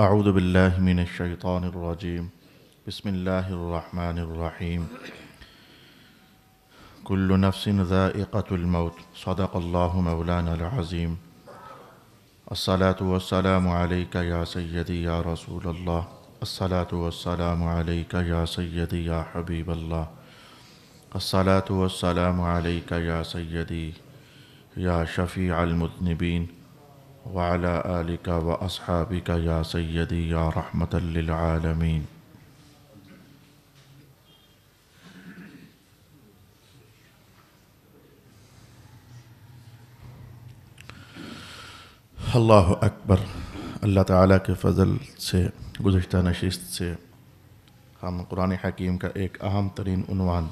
اعوذ باللہ من الشیطان الرجیم بسم اللہ الرحمن الرحیم کل نفس ذائقۃ الموت صدق اللہ مولانا العظیم الصلاة والسلام علیک یا سیدی یا رسول اللہ الصلاة والسلام علیک یا سیدی یا حبیب اللہ الصلاة والسلام علیک یا سیدی یا شفیع المذنبین وعلى آلک و اصحابک یا سیدی یا رحمۃ للعالمین۔ اللہ اکبر۔ اللہ تعالیٰ کے فضل سے گزشتہ نشست سے ہم قرآن حکیم کا ایک اہم ترین عنوان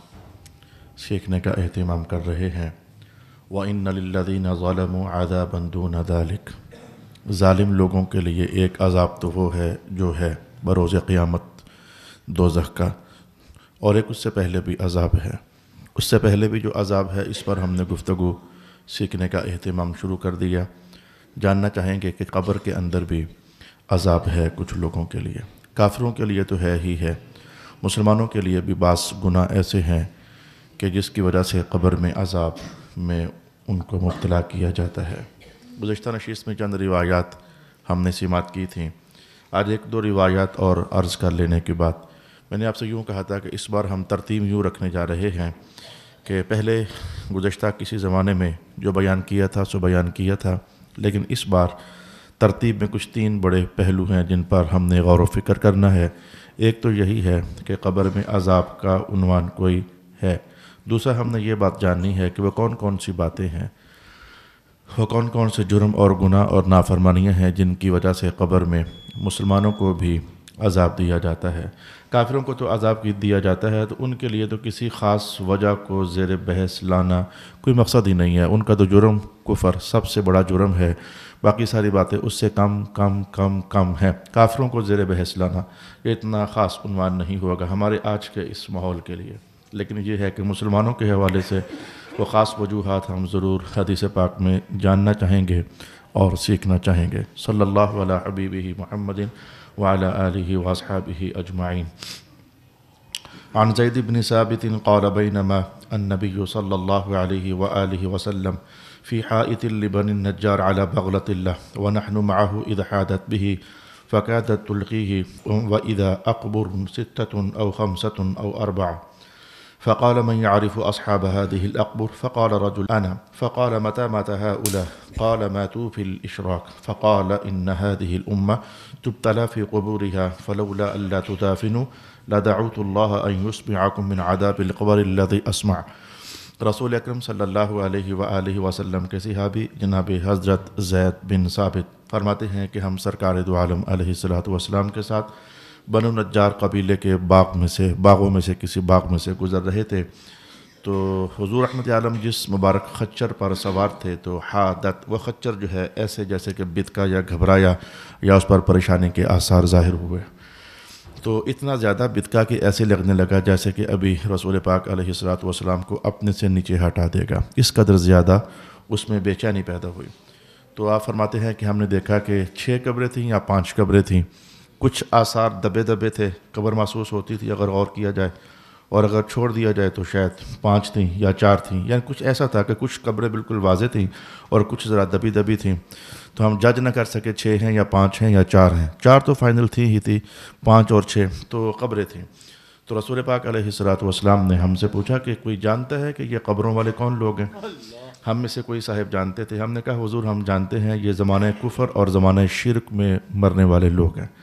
سیکھنے کا اہتمام کر رہے ہیں۔ وَإِنَّ لِلَّذِينَ ظَلَمُوا عَذَابًا دُونَ ذَلِكَ۔ ظالم لوگوں کے لیے ایک عذاب تو وہ ہے جو ہے بروز قیامت دوزخ کا، اور ایک اس سے پہلے بھی عذاب ہے۔ اس سے پہلے بھی جو عذاب ہے اس پر ہم نے گفتگو سیکھنے کا اہتمام شروع کر دیا۔ جاننا چاہیں گے کہ قبر کے اندر بھی عذاب ہے کچھ لوگوں کے لیے۔ کافروں کے لیے تو ہے ہی ہے، مسلمانوں کے لیے بھی بعض گناہ ایسے ہیں کہ جس کی وجہ سے قبر میں عذاب میں ان کو مبتلا کیا جاتا ہے۔ گزشتہ نشست میں چند روایات ہم نے سماعت کی تھیں۔ آج ایک دو روایات اور عرض کر لینے کے بعد میں نے آپ سے یوں کہا تھا کہ اس بار ہم ترتیب یوں رکھنے جا رہے ہیں کہ پہلے گزشتہ کسی زمانے میں جو بیان کیا تھا سو بیان کیا تھا، لیکن اس بار ترتیب میں کچھ تین بڑے پہلو ہیں جن پر ہم نے غور و فکر کرنا ہے۔ ایک تو یہی ہے کہ قبر میں عذاب کا عنوان کوئی ہے۔ دوسرا ہم نے یہ بات جاننی ہے کہ وہ کون کون سی باتیں ہیں، وہ کون کون سے جرم اور گناہ اور نافرمانیاں ہیں جن کی وجہ سے قبر میں مسلمانوں کو بھی عذاب دیا جاتا ہے۔ کافروں کو تو عذاب دیا جاتا ہے تو ان کے لیے تو کسی خاص وجہ کو زیر بحث لانا کوئی مقصد ہی نہیں ہے۔ ان کا تو جرم کفر سب سے بڑا جرم ہے، باقی ساری باتیں اس سے کم کم کم کم ہیں۔ کافروں کو زیر بحث لانا یہ اتنا خاص عنوان نہیں ہوگا ہمارے آج کے اس ماحول کے لیے، لیکن یہ ہے کہ مسلمانوں کے حوالے سے وہ خاص وجوہات ہم ضرور حدیث پاک میں جاننا چاہیں گے اور سیکھنا چاہیں گے۔ صلی اللہ علی حبیبہ محمد وعلی آلہ واصحابہ اجمعین۔ عن زید بن ثابت قال بینما النبی صلی اللہ علیہ وآلہ وسلم فی حائط لبنی النجار على بغلة له ونحن معه اذ حادت به فكادت تلقيه واذا اقبر 6 أو 5 أو 4 فقال من يعرف أصحاب هذه الأقبر؟ فقال رجل أنا. فقال متى مات هؤلاء؟ قال ماتوا في الإشراك. فقال إن هذه الأمة تبتلى في قبورها فلولا ألا تدافنوا لدعوت الله أن يسمعكم من عذاب القبر الذي أسمع۔ رسول اکرم صلی اللہ علیہ وآلہ وسلم کے صحابی جناب حضرت زید بن ثابت فرماتے ہیں کہ ہم سرکار دو عالم علیہ السلام کے ساتھ بنو نجار قبیلے کے باغوں میں سے کسی باغ میں سے گزر رہے تھے، تو حضور رحمت عالم جس مبارک خچر پر سوار تھے تو حادت، وہ خچر جو ہے ایسے جیسے کہ بتکا یا گھبرایا یا اس پر پریشانی کے آثار ظاہر ہوئے، تو اتنا زیادہ بتکا کہ ایسے لگنے لگا جیسے کہ ابھی رسول پاک علیہ السلام کو اپنے سے نیچے ہٹا دے گا، اس قدر زیادہ اس میں بے چینی پیدا ہوئی۔ تو آپ فرماتے ہیں کہ ہم نے دیکھا کہ 6 قبریں تھیں یا 5 قبریں تھیں، کچھ آثار دبے دبے تھے، قبر محسوس ہوتی تھی اگر غور کیا جائے، اور اگر چھوڑ دیا جائے تو شاید 5 تھیں یا 4 تھیں، یعنی کچھ ایسا تھا کہ کچھ قبریں بالکل واضح تھیں اور کچھ ذرا دبی دبی تھیں، تو ہم جج نہ کر سکے 6 ہیں یا 5 ہیں یا 4 ہیں۔ 4 تو فائنل تھی ہی تھی، 5 اور 6 تو قبریں تھیں۔ تو رسول پاک علیہ السلام نے ہم سے پوچھا کہ کوئی جانتا ہے کہ یہ قبروں والے کون لوگ ہیں؟ ہم میں سے کوئی صاحب جانتے تھے، ہم نے کہا حضور ہم جانتے ہیں یہ زمانہ کفر اور زمانہ شرک میں مرنے والے لوگ ہیں۔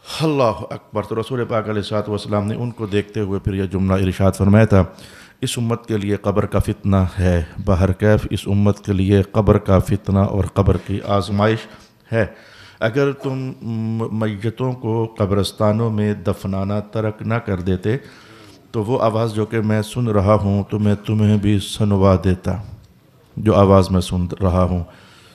اللہ اکبر۔ تو رسول پاک علیہ السلام نے ان کو دیکھتے ہوئے پھر یہ جملہ ارشاد فرمایا تھا، اس امت کے لیے قبر کا فتنہ ہے، بہرکیف اس امت کے لیے قبر کا فتنہ اور قبر کی آزمائش ہے۔ اگر تم میتوں کو قبرستانوں میں دفنانا ترک نہ کر دیتے تو وہ آواز جو کہ میں سن رہا ہوں تو میں تمہیں بھی سنوا دیتا، جو آواز میں سن رہا ہوں۔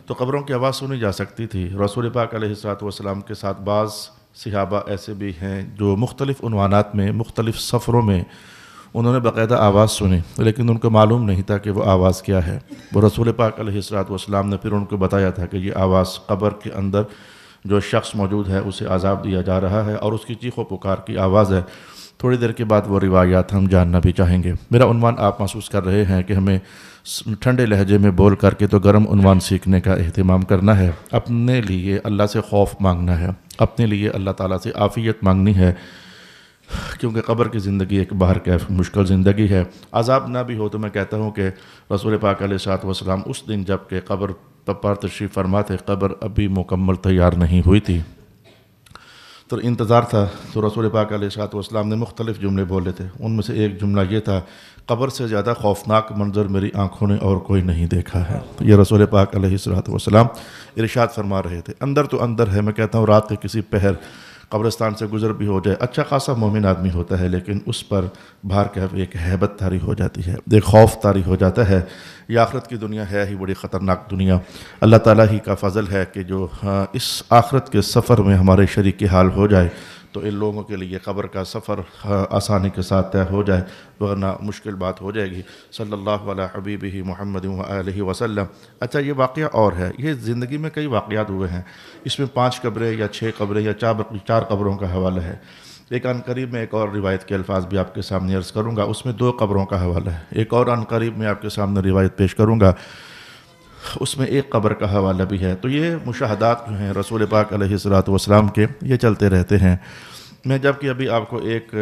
تو قبروں کی آواز سنی جا سکتی تھی۔ رسول پاک علیہ السلام کے ساتھ بعض صحابہ ایسے بھی ہیں جو مختلف عنوانات میں مختلف سفروں میں انہوں نے باقاعدہ آواز سنی، لیکن ان کو معلوم نہیں تھا کہ وہ آواز کیا ہے۔ وہ رسول پاک علیہ السلام نے پھر ان کو بتایا تھا کہ یہ آواز قبر کے اندر جو شخص موجود ہے اسے عذاب دیا جا رہا ہے اور اس کی چیخ و پکار کی آواز ہے۔ تھوڑی دیر کے بعد وہ روایات ہم جاننا بھی چاہیں گے۔ میرا عنوان آپ محسوس کر رہے ہیں کہ ہمیں ٹھنڈے لہجے میں بول کر کے تو گرم عنوان سیکھنے کا اہتمام کرنا ہے، اپنے لیے اللہ سے خوف مانگنا ہے، اپنے لیے اللہ تعالیٰ سے عافیت مانگنی ہے، کیونکہ قبر کی زندگی ایک باہر کیف مشکل زندگی ہے۔ عذاب نہ بھی ہو تو میں کہتا ہوں کہ رسول پاک علیہ الصلوۃ والسلام اس دن جب کہ قبر پر تشریف فرما تھے، قبر ابھی مکمل تیار نہیں ہوئی تھی، تو انتظار تھا، تو رسول پاک علیہ الصلوۃ والسلام نے مختلف جملے بولے تھے۔ ان میں سے ایک جملہ یہ تھا، قبر سے زیادہ خوفناک منظر میری آنکھوں نے اور کوئی نہیں دیکھا ہے۔ تو یہ رسول پاک علیہ الصلوۃ والسلام ارشاد فرما رہے تھے۔ اندر تو اندر ہے، میں کہتا ہوں رات کے کسی پہر قبرستان سے گزر بھی ہو جائے، اچھا خاصا مومن آدمی ہوتا ہے، لیکن اس پر باہر کیف ایک ہیبت طاری ہو جاتی ہے، ایک خوف طاری ہو جاتا ہے۔ یہ آخرت کی دنیا ہے ہی بڑی خطرناک دنیا۔ اللہ تعالیٰ ہی کا فضل ہے کہ جو اس آخرت کے سفر میں ہمارے شریک حال ہو جائے تو ان لوگوں کے لیے قبر کا سفر آسانی کے ساتھ طے ہو جائے، ورنہ مشکل بات ہو جائے گی۔ صلی اللہ علیہ حبیبہ محمد وآلہ وسلم۔ اچھا، یہ واقعہ اور ہے، یہ زندگی میں کئی واقعات ہوئے ہیں، اس میں 5 قبریں یا 6 قبریں یا 4 قبروں کا حوالہ ہے۔ ایک عن قریب میں ایک اور روایت کے الفاظ بھی آپ کے سامنے عرض کروں گا، اس میں 2 قبروں کا حوالہ ہے۔ ایک اور عن قریب میں آپ کے سامنے روایت پیش کروں گا، اس میں 1 قبر کا حوالہ بھی ہے۔ تو یہ مشاہدات جو ہیں رسول پاک علیہ الصلوۃ والسلام کے، یہ چلتے رہتے ہیں۔ میں جب کہ ابھی آپ کو ایک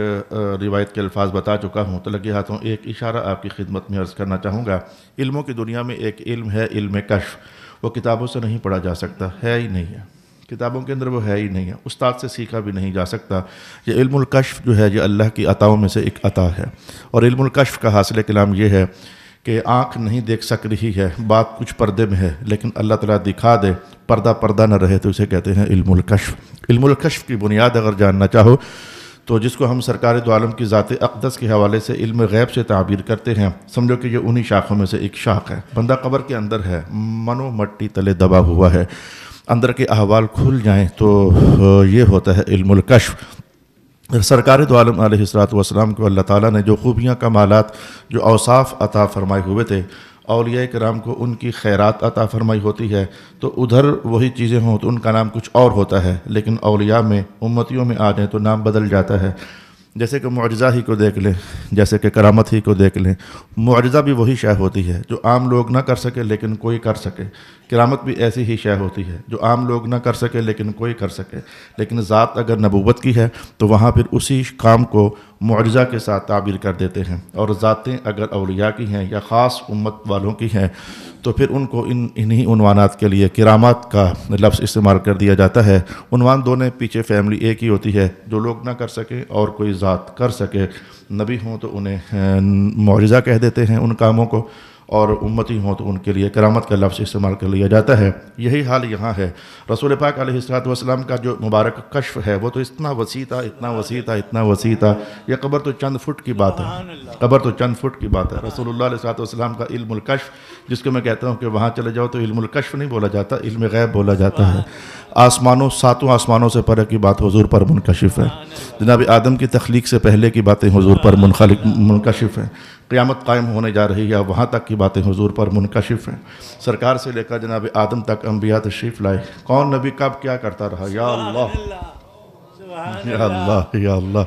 روایت کے الفاظ بتا چکا ہوں، تو لگے ہاتھوں ایک اشارہ آپ کی خدمت میں عرض کرنا چاہوں گا۔ علموں کی دنیا میں ایک علم ہے، علم کشف، وہ کتابوں سے نہیں پڑھا جا سکتا، ہے ہی نہیں ہے، کتابوں کے اندر وہ ہے ہی نہیں ہے، استاد سے سیکھا بھی نہیں جا سکتا۔ یہ علم الکشف جو ہے یہ اللہ کی عطاؤں میں سے ایک عطا ہے، اور علم الکشف کا حاصل کلام یہ ہے کہ آنکھ نہیں دیکھ سک رہی ہے، بات کچھ پردے میں ہے، لیکن اللہ تعالیٰ دکھا دے، پردہ نہ رہے، تو اسے کہتے ہیں علم الکشف۔ علم الکشف کی بنیاد اگر جاننا چاہو تو جس کو ہم سرکار دو عالم کی ذات اقدس کے حوالے سے علم غیب سے تعبیر کرتے ہیں، سمجھو کہ یہ انہی شاخوں میں سے ایک شاخ ہے۔ بندہ قبر کے اندر ہے، منو مٹی تلے دبا ہوا ہے، اندر کے احوال کھل جائیں تو یہ ہوتا ہے علم الکشف۔ سرکار دو عالم علیہ الصلوۃ والسلام کو اللہ تعالیٰ نے جو خوبیاں کمالات، جو اوصاف عطا فرمائے ہوئے تھے، اولیاء کرام کو ان کی خیرات عطا فرمائی ہوتی ہے، تو ادھر وہی چیزیں ہوں تو ان کا نام کچھ اور ہوتا ہے، لیکن اولیاء میں، امتیوں میں آ جائیں تو نام بدل جاتا ہے۔ جیسے کہ معجزہ ہی کو دیکھ لیں، جیسے کہ کرامت ہی کو دیکھ لیں، معجزہ بھی وہی شے ہوتی ہے جو عام لوگ نہ کر سکے لیکن کوئی کر سکے، کرامت بھی ایسی ہی شے ہوتی ہے جو عام لوگ نہ کر سکے لیکن کوئی کر سکے۔ لیکن ذات اگر نبوت کی ہے تو وہاں پھر اسی کام کو معجزہ کے ساتھ تعبیر کر دیتے ہیں، اور ذاتیں اگر اولیاء کی ہیں یا خاص امت والوں کی ہیں تو پھر ان کو انہی عنوانات کے لیے کرامات کا لفظ استعمال کر دیا جاتا ہے۔ عنوان دونوں پیچھے فیملی ایک ہی ہوتی ہے، جو لوگ نہ کر سکے اور کوئی ذات کر سکے۔ نبی ہوں تو انہیں معجزہ کہہ دیتے ہیں ان کاموں کو، اور امتی ہوں تو ان کے لیے کرامت کا لفظ استعمال کر لیا جاتا ہے۔ یہی حال یہاں ہے۔ رسول پاک علیہ الصلوۃ والسلام کا جو مبارک کشف ہے وہ تو اتنا وسیع تھا، اتنا وسیع تھا، اتنا وسیع تھا، یہ قبر تو چند فٹ کی بات ہے، قبر تو چند فٹ کی بات ہے۔ رسول اللہ علیہ الصلوۃ والسلام کا علم الکشف، جس کو میں کہتا ہوں کہ وہاں چلے جاؤ تو علم الکشف نہیں بولا جاتا، علم غیب بولا جاتا ہے۔ ساتوں آسمانوں سے پرے کی بات حضور پر منکشف ہے، جناب آدم کی تخلیق سے پہلے کی باتیں حضور پر منکشف ہیں، قیامت قائم ہونے جا رہی ہے وہاں تک کی باتیں حضور پر منکشف ہیں۔ سرکار سے لے کر جناب آدم تک انبیاء تشریف لائے، کون نبی کب کیا کرتا رہا، یا اللہ یا اللہ یا اللہ۔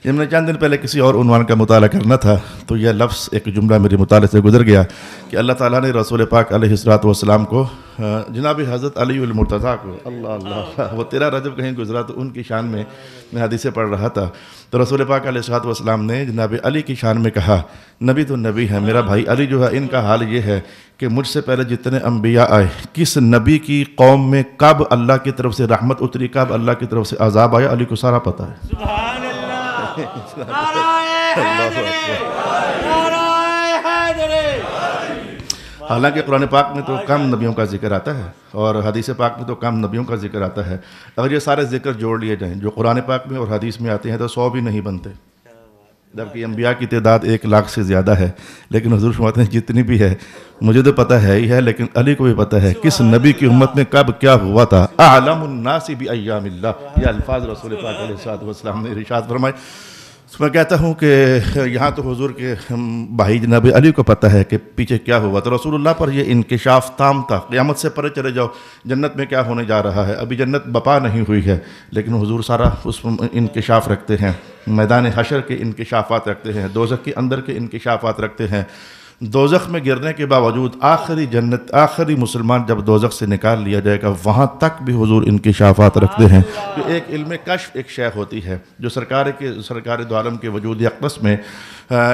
جب میں نے چند دن پہلے کسی اور عنوان کا مطالعہ کرنا تھا تو یہ لفظ، ایک جملہ میرے مطالعے سے گزر گیا کہ اللہ تعالیٰ نے رسول پاک علیہ الصلوۃ والسلام کو، جناب حضرت علی المرتضیٰ کو، اللہ اللہ، وہ 13 رجب کہیں گزرا تو ان کی شان میں حدیثیں پڑھ رہا تھا، تو رسول پاک علیہ الصلوۃ والسلام نے جناب علی کی شان میں کہا، نبی تو نبی ہے، میرا بھائی علی جو ہے، ان کا حال یہ ہے کہ مجھ سے پہلے جتنے انبیاء آئے، کس نبی کی قوم میں کب اللہ کی طرف سے رحمت اتری، کب اللہ کی طرف سے عذاب آیا، علی کو سارا پتہ ہے۔ سبحان اللہ، نعرہ حیدری، نعرہ حیدری۔ حالانکہ قرآن پاک میں تو کم نبیوں کا ذکر آتا ہے اور حدیث پاک میں تو کم نبیوں کا ذکر آتا ہے، اگر یہ سارے ذکر جوڑ لیے جائیں جو قرآن پاک میں اور حدیث میں آتے ہیں تو 100 بھی نہیں بنتے، جبکہ انبیاء کی تعداد 1 لاکھ سے زیادہ ہے، لیکن حضور فرماتے ہیں جتنی بھی ہے مجھے تو پتہ ہے ہی ہے، لیکن علی کو بھی پتہ ہے کس نبی کی امت میں کب کیا ہوا تھا۔ اعلم الناس بایام اللہ، یہ الفاظ رسول پاک علیہ الصلوۃ والسلام نے ارشاد فرمائے۔ میں کہتا ہوں کہ یہاں تو حضور کے بھائی جناب علی کو پتہ ہے کہ پیچھے کیا ہوا، تو رسول اللہ پر یہ انکشاف تام تھا. قیامت سے پرے چلے جاؤ جنت میں کیا ہونے جا رہا ہے، ابھی جنت بپا نہیں ہوئی ہے، لیکن حضور سارا اس انکشاف رکھتے ہیں. میدان حشر کے انکشافات رکھتے ہیں، دوزخ کے اندر کے انکشافات رکھتے ہیں. دوزخ میں گرنے کے باوجود آخری مسلمان جب دوزخ سے نکال لیا جائے گا وہاں تک بھی حضور انکشافات رکھتے ہیں. تو ایک علم کشف ایک شے ہوتی ہے جو سرکار دو عالم کے وجود اقدس میں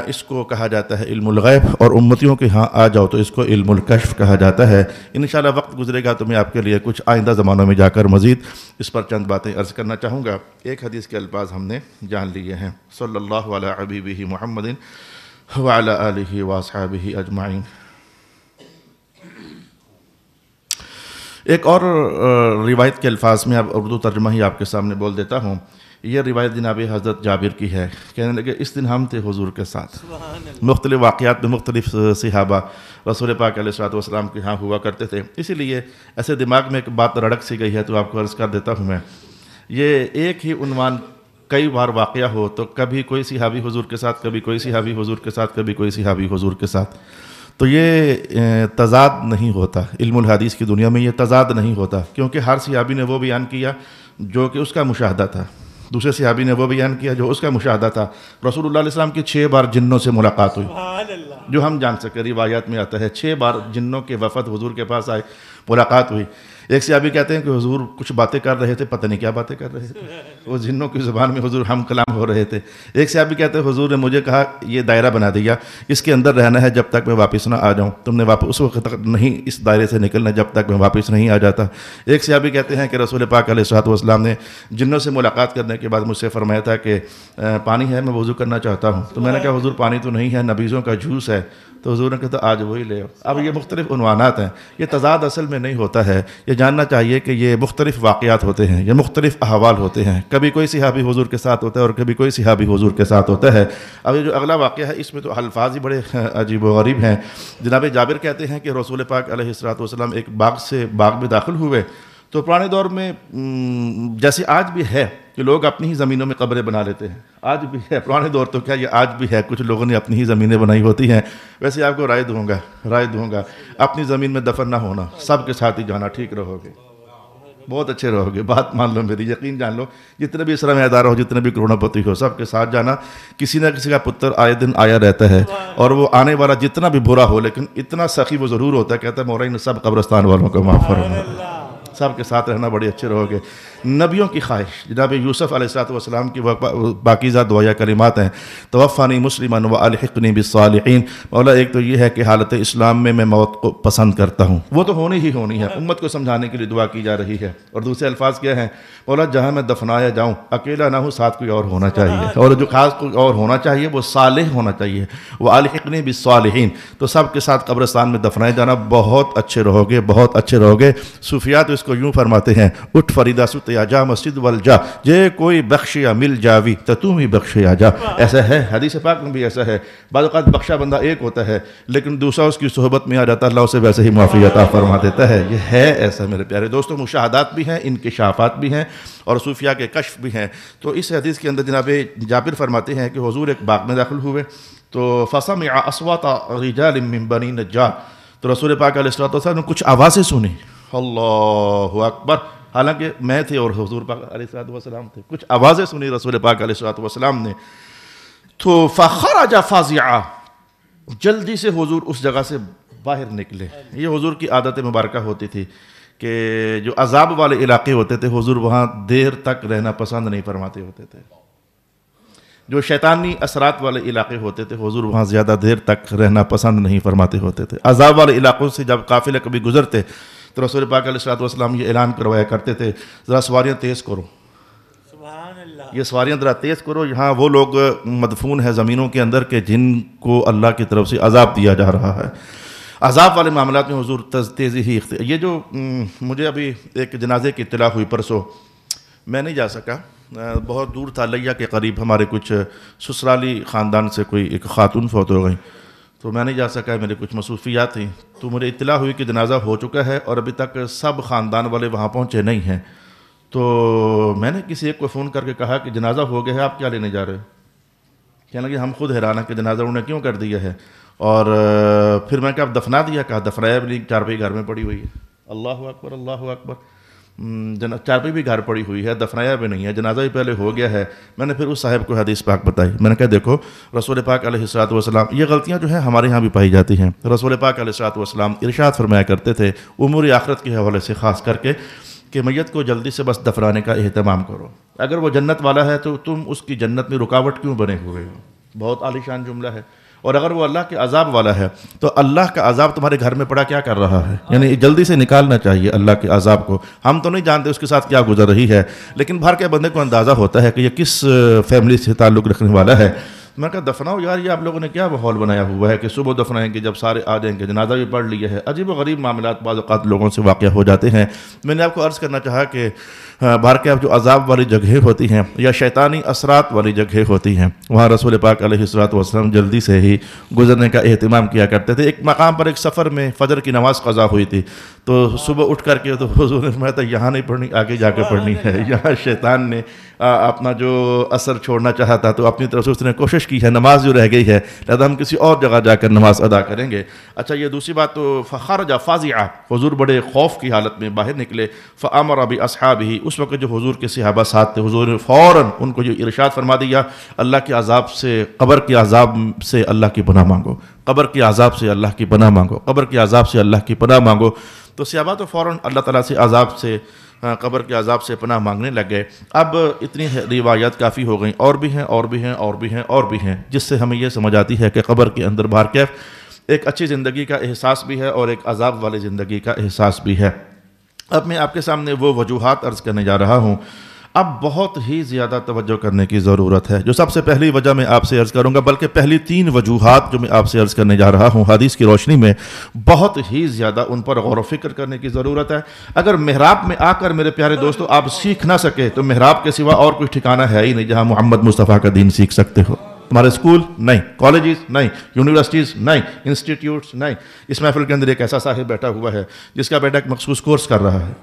اس کو کہا جاتا ہے علم الغیب، اور امتیوں کے ہاں آ جاؤ تو اس کو علم الکشف کہا جاتا ہے. انشاءاللہ وقت گزرے گا تو میں آپ کے لیے کچھ آئندہ زمانوں میں جا کر مزید اس پر چند باتیں عرض کرنا چاہوں گا. ایک حدیث کے الفاظ ہم نے جان لیے ہیں. صلی اللہ علی حبیبہ محمد وعلی آلہ واصحابہ اجمعین. ایک اور روایت کے الفاظ میں اب اردو ترجمہ ہی آپ کے سامنے بول دیتا ہوں. یہ روایت جناب حضرت جابر کی ہے. کہنے لگے اس دن ہم تھے حضور کے ساتھ. مختلف واقعات میں مختلف صحابہ رسول پاک علیہ الصلوۃ والسلام کے ہاں ہوا کرتے تھے، اسی لیے ایسے دماغ میں ایک بات رڑک سی گئی ہے تو آپ کو عرض کر دیتا ہوں. میں یہ ایک ہی عنوان کئی بار واقعہ ہو تو کبھی کوئی صحابی حضور کے ساتھ، کبھی کوئی صحابی حضور کے ساتھ، کبھی کوئی صحابی حضور کے ساتھ، تو یہ تضاد نہیں ہوتا. علم الحدیث کی دنیا میں یہ تضاد نہیں ہوتا، کیونکہ ہر صحابی نے وہ بیان کیا جو کہ اس کا مشاہدہ تھا، دوسرے صحابی نے وہ بیان کیا جو اس کا مشاہدہ تھا. رسول اللہ علیہ السلام کی 6 بار جنوں سے ملاقات ہوئی، جو ہم جان سکے. روایات میں آتا ہے 6 بار جنوں کے وفد حضور کے پاس آئے، ملاقات ہوئی. ایک صحابی کہتے ہیں کہ حضور کچھ باتیں کر رہے تھے، پتہ نہیں کیا باتیں کر رہے تھے، وہ جنوں کی زبان میں حضور ہم کلام ہو رہے تھے. ایک صحابی کہتے ہیں حضور نے مجھے کہا یہ دائرہ بنا دیا، اس کے اندر رہنا ہے جب تک میں واپس نہ آ جاؤں، تم نے واپس اس وقت تک نہیں اس دائرے سے نکلنا جب تک میں واپس نہیں آ جاتا. ایک صحابی کہتے ہیں کہ رسول پاک علیہ الصلوۃ والسلام نے جنوں سے ملاقات کرنے کے بعد مجھ سے فرمایا تھا کہ پانی ہے، میں وضو کرنا چاہتا ہوں. تو میں نے کہا حضور پانی تو نہیں ہے، نبیذوں کا جوس ہے. تو حضور نے کہا آج وہی لے آؤ. اب یہ مختلف عنوانات ہیں، یہ تضاد اصل میں نہیں ہوتا ہے. یہ جاننا چاہیے کہ یہ مختلف واقعات ہوتے ہیں، یہ مختلف احوال ہوتے ہیں. کبھی کوئی صحابی حضور کے ساتھ ہوتا ہے اور کبھی کوئی صحابی حضور کے ساتھ ہوتا ہے. اب یہ جو اگلا واقعہ ہے اس میں تو الفاظ ہی بڑے عجیب و غریب ہیں. جناب جابر کہتے ہیں کہ رسول پاک علیہ الصلوۃ والسلام ایک باغ میں داخل ہوئے تو پرانے دور میں جیسے آج بھی ہے کہ لوگ اپنی ہی زمینوں میں قبریں بنا لیتے ہیں، آج بھی ہے. پرانے دور تو کیا یہ آج بھی ہے، کچھ لوگوں نے اپنی ہی زمینیں بنائی ہوتی ہیں. ویسے آپ کو رائے دوں گا اپنی زمین میں دفن نہ ہونا، سب کے ساتھ ہی جانا، ٹھیک رہو گے، بہت اچھے رہو گے. بات مان لو میری، یقین جان لو. جتنے بھی سرمایہ دار ہو، جتنے بھی کروڑوں پتی ہو، سب کے ساتھ جانا. کسی نہ کسی کا پتر آئے دن آیا رہتا ہے، اور وہ آنے والا جتنا بھی برا ہو لیکن اتنا سخی وہ ضرور ہوتا ہے. کہتا ہے مورین سب قبرستان والوں کو معاف فرما، سب کے ساتھ رہنا، بڑے اچھے رہو گے. نبیوں کی خواہش جناب یوسف علیہ الصلوۃ والسلام کی باقیزہ دعائیہ کلمات ہیں، توفانی مسلماً والحقنی بالصالحین. مولا ایک تو یہ ہے کہ حالت اسلام میں موت کو پسند کرتا ہوں، وہ تو ہونی ہی ہونی ہے، امت کو سمجھانے کے لیے دعا کی جا رہی ہے. اور دوسرے الفاظ کیا ہیں؟ مولا جہاں میں دفنایا جاؤں اکیلا نہ ہوں، ساتھ کوئی اور ہونا چاہیے، اور جو خاص کوئی اور ہونا چاہیے وہ صالح ہونا چاہیے. والحقنی بالصالحین، تو سب کے ساتھ قبرستان میں دفنائے جانا. بہت اچھے رہو گے، بہت اچھے رہو گے. صوفیات اس کو یوں فرماتے ہیں، اٹھ فریدہ ست یا جا مسجد والجا، جے کوئی بخشیا مل جاوی تو تم ہی بخشیا جا. ایسا ہے حدیث پاک میں بھی ایسا ہے. بعض اوقات بخشا بندہ ایک ہوتا ہے لیکن دوسرا اس کی صحبت میں آ جاتا ہے، اللہ اسے ویسے ہی معافی عطا فرما دیتا ہے. یہ ہے ایسا میرے پیارے دوستوں. مشاہدات بھی ہیں، انکشافات بھی ہیں، اور صوفیاء کے کشف بھی ہیں. تو اس حدیث کے اندر جناب جابر فرماتے ہیں کہ حضور ایک باغ میں داخل ہوئے تو فسمع اصوات رجال من بنی نجار، تو رسول پاک علیہ الصلوۃ والسلام نے کچھ آوازیں سنی. اللہ اکبر. حالانکہ میں تھے اور حضور پاک علیہ الصلوۃ والسلام تھے. کچھ آوازیں سنی رسول پاک علیہ الصلوۃ والسلام نے. تو فخرج فازعا، جلدی سے حضور اس جگہ سے باہر نکلے. یہ حضور کی عادت مبارکہ ہوتی تھی کہ جو عذاب والے علاقے ہوتے تھے حضور وہاں دیر تک رہنا پسند نہیں فرماتے ہوتے تھے. جو شیطانی اثرات والے علاقے ہوتے تھے حضور وہاں زیادہ دیر تک رہنا پسند نہیں فرماتے ہوتے تھے. عذاب والے علاقوں سے جب قافلے کبھی گزرتے تو رسول پاک علیہ الصلوۃ والسلام یہ اعلان کروایا کرتے تھے، ذرا سواریاں تیز کرو، یہ سواریاں ذرا تیز کرو، یہاں وہ لوگ مدفون ہیں زمینوں کے اندر کہ جن کو اللہ کی طرف سے عذاب دیا جا رہا ہے. عذاب والے معاملات میں حضور تیزی ہی یہ جو مجھے ابھی ایک جنازے کی اطلاع ہوئی پرسوں، میں نہیں جا سکا، بہت دور تھا، لیا کے قریب ہمارے کچھ سسرالی خاندان سے کوئی ایک خاتون فوت ہو گئی، تو میں نہیں جا سکا، میرے کچھ مصروفیات تھیں. تو مجھے اطلاع ہوئی کہ جنازہ ہو چکا ہے اور ابھی تک سب خاندان والے وہاں پہنچے نہیں ہیں. تو میں نے کسی ایک کو فون کر کے کہا کہ جنازہ ہو گیا ہے، آپ کیا لینے جا رہے ہو؟ کہنے لگے ہم خود حیران ہیں کہ جنازہ انہوں نے کیوں کر دیا ہے. اور پھر میں کہا دفنا دیا؟ کہا دفنایا بھی نہیں، چارپائی گھر میں پڑی ہوئی ہے. اللہ اکبر اللہ اکبر. چارپائی بھی گھر پڑی ہوئی ہے، دفنایا بھی نہیں ہے، جنازہ بھی پہلے ہو گیا ہے. میں نے پھر اس صاحب کو حدیث پاک بتائی. میں نے کہا دیکھو رسول پاک علیہ الصلوۃ والسلام، یہ غلطیاں جو ہیں ہمارے ہاں بھی پائی جاتی ہیں. رسول پاک علیہ الصلوۃ والسلام ارشاد فرمایا کرتے تھے امور آخرت کے حوالے سے خاص کر کے کہ میت کو جلدی سے بس دفنانے کا اہتمام کرو. اگر وہ جنت والا ہے تو تم اس کی جنت میں رکاوٹ کیوں بنے ہوئے ہو؟ بہت عالی شان جملہ ہے. اور اگر وہ اللہ کے عذاب والا ہے تو اللہ کا عذاب تمہارے گھر میں پڑا کیا کر رہا ہے؟ یعنی جلدی سے نکالنا چاہیے اللہ کے عذاب کو. ہم تو نہیں جانتے اس کے ساتھ کیا گزر رہی ہے، لیکن بھر کے بندے کو اندازہ ہوتا ہے کہ یہ کس فیملی سے تعلق رکھنے والا ہے. میں کہا دفناؤ یار، یہ آپ لوگوں نے کیا ماحول بنایا ہوا ہے کہ صبح دفنائیں گے جب سارے آ جائیں گے، جنازہ بھی پڑھ لیا ہے. عجیب و غریب معاملات بعض اوقات لوگوں سے واقع ہو جاتے ہیں. میں نے آپ کو عرض کرنا چاہا کہ باہر کے اب جو عذاب والی جگہیں ہوتی ہیں یا شیطانی اثرات والی جگہیں ہوتی ہیں، وہاں رسول پاک علیہ الصلوۃ والسلام جلدی سے ہی گزرنے کا اہتمام کیا کرتے تھے. ایک مقام پر ایک سفر میں فجر کی نماز قضا ہوئی تھی، تو صبح اٹھ کر کے تو حضور نے فرمایا تھا یہاں نہیں پڑھنی، آگے جا کے پڑھنی ہے. یہاں شیطان نے اپنا جو اثر چھوڑنا چاہا تھا تو اپنی طرف سے اس نے کوشش کی ہے، نماز جو رہ گئی ہے لہذا ہم کسی اور جگہ جا کر نماز ادا کریں گے. اچھا یہ دوسری بات تو فخرج فازعا، حضور بڑے خوف کی حالت میں باہر نکلے. فامر باصحابہ، اس وقت جو حضور کے صحابہ ساتھ تھے حضور نے فوراً ان کو یہ ارشاد فرما دیا اللہ کے عذاب سے، قبر کے عذاب سے اللہ کی پناہ مانگو، قبر کے عذاب سے اللہ کی پناہ مانگو، قبر کے عذاب سے اللہ کی پناہ مانگو. تو صحابہ تو فوراً اللہ تعالیٰ سے عذاب سے، قبر کے عذاب سے پناہ مانگنے لگ گئے. اب اتنی روایات کافی ہو گئیں، اور بھی ہیں اور بھی ہیں اور بھی ہیں اور بھی ہیں، جس سے ہمیں یہ سمجھ آتی ہے کہ قبر کے اندر باہر کیف ایک اچھی زندگی کا احساس بھی ہے اور ایک عذاب والی زندگی کا احساس بھی ہے. اب میں آپ کے سامنے وہ وجوہات عرض کرنے جا رہا ہوں. اب بہت ہی زیادہ توجہ کرنے کی ضرورت ہے. جو سب سے پہلی وجہ میں آپ سے عرض کروں گا، بلکہ پہلی 3 وجوہات جو میں آپ سے عرض کرنے جا رہا ہوں حدیث کی روشنی میں، بہت ہی زیادہ ان پر غور و فکر کرنے کی ضرورت ہے. اگر محراب میں آ کر میرے پیارے دوستو آپ سیکھ نہ سکے تو محراب کے سوا اور کوئی ٹھکانہ ہے ہی نہیں جہاں محمد مصطفیٰ کا دین سیکھ سکتے ہو. تمہارے اسکول نہیں، کالجز نہیں، یونیورسٹیز نہیں، انسٹیٹیوٹس نہیں. اس محفل کے اندر ایک ایسا صاحب بیٹھا ہوا ہے جس کا بیٹا ایک مخصوص کورس کر رہا ہے.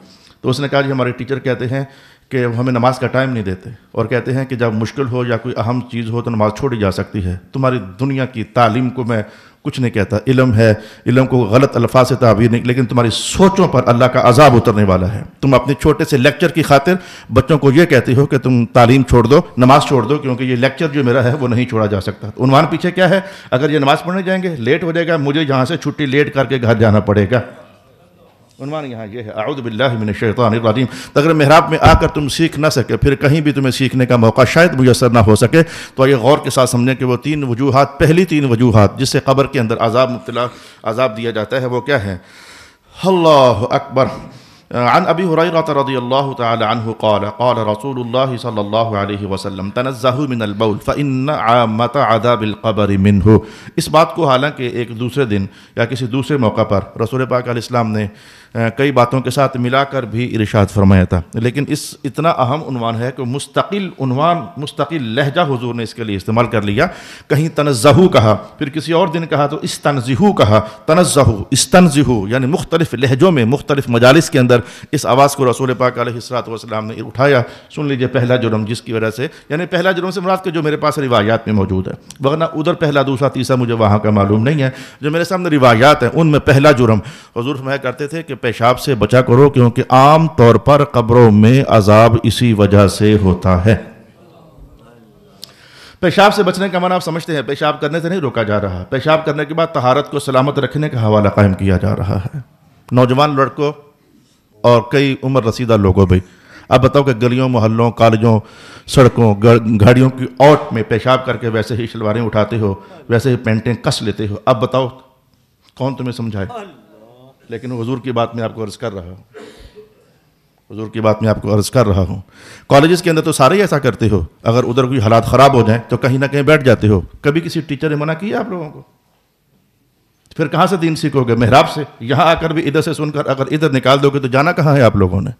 تو اس نے کہا جی ہمارے ٹیچر کہتے ہیں کہ ہمیں نماز کا ٹائم نہیں دیتے، اور کہتے ہیں کہ جب مشکل ہو یا کوئی اہم چیز ہو تو نماز چھوڑی جا سکتی ہے. تمہاری دنیا کی تعلیم کو میں کچھ نہیں کہتا، علم ہے، علم کو غلط الفاظ سے تعبیر نہیں، لیکن تمہاری سوچوں پر اللہ کا عذاب اترنے والا ہے. تم اپنے چھوٹے سے لیکچر کی خاطر بچوں کو یہ کہتے ہو کہ تم تعلیم چھوڑ دو، نماز چھوڑ دو، کیونکہ یہ لیکچر جو میرا ہے وہ نہیں چھوڑا جا سکتا. عنوان پیچھے کیا ہے؟ اگر یہ نماز پڑھنے جائیں گے لیٹ ہو جائے گا، مجھے یہاں سے چھٹی لیٹ کر کے گھر جانا پڑے گا. عنوان یہاں یہ ہے اعوذ باللہ من الشیطان الرجیم. تو اگر محراب میں آ کر تم سیکھ نہ سکے، پھر کہیں بھی تمہیں سیکھنے کا موقع شاید میسر نہ ہو سکے، تو یہ غور کے ساتھ سمجھیں کہ وہ 3 وجوہات، پہلی 3 وجوہات جس سے قبر کے اندر عذاب دیا جاتا ہے وہ کیا ہے؟ اللہ اکبر. عن ابی ہریرہ رضی اللہ تعالی عنہ قال قال رسول اللہ صلی اللہ علیہ وسلم تنزہوا من البول فإن عامۃ عذاب القبر منہ. اس بات کو حالانکہ ایک دوسرے دن یا کسی دوسرے موقع پر رسول پاک علیہ السلام نے کئی باتوں کے ساتھ ملا کر بھی ارشاد فرمایا تھا، لیکن اس اتنا اہم عنوان ہے کہ مستقل عنوان، مستقل لہجہ حضور نے اس کے لیے استعمال کر لیا. کہیں تنزہو کہا، پھر کسی اور دن کہا تو استنزہو کہا. تنزہو، استنزہو، یعنی مختلف لہجوں میں مختلف مجالس کے اندر اس آواز کو رسول پاک علیہ الصلوۃ والسلام نے اٹھایا. سن لیجئے پہلا جرم جس کی وجہ سے، یعنی پہلا جرم سے مراد کہ جو میرے پاس روایات میں موجود ہے، ورنہ ادھر پہلا دوسرا تیسرا مجھے وہاں کا معلوم نہیں ہے. جو میرے سامنے روایات ہیں ان میں پہلا جرم حضور فرمایا کرتے تھے کہ پیشاب سے بچا کرو، کیونکہ عام طور پر قبروں میں عذاب اسی وجہ سے ہوتا ہے. پیشاب سے بچنے کا معنی آپ سمجھتے ہیں، پیشاب کرنے سے نہیں روکا جا رہا، پیشاب کرنے کے بعد طہارت کو سلامت رکھنے کا حوالہ قائم کیا جا رہا ہے. نوجوان لڑکوں اور کئی عمر رسیدہ لوگوں بھی، اب بتاؤ کہ گلیوں، محلوں، کالجوں، سڑکوں، گاڑیوں کی اوٹ میں پیشاب کر کے ویسے ہی شلواریں اٹھاتے ہو، ویسے ہی پینٹیں کس لیتے ہو. اب بتاؤ کون تمہیں سمجھائے؟ لیکن حضور کی بات میں آپ کو عرض کر رہا ہوں، حضور کی بات میں آپ کو عرض کر رہا ہوں. کالجز کے اندر تو سارے ایسا کرتے ہو، اگر ادھر کوئی حالات خراب ہو جائیں تو کہیں نہ کہیں بیٹھ جاتے ہو. کبھی کسی ٹیچر نے منع کیا آپ لوگوں کو؟ پھر کہاں سے دین سیکھو گے؟ محراب سے. یہاں آ کر بھی ادھر سے سن کر اگر ادھر نکال دو گے تو جانا کہاں ہے آپ لوگوں نے؟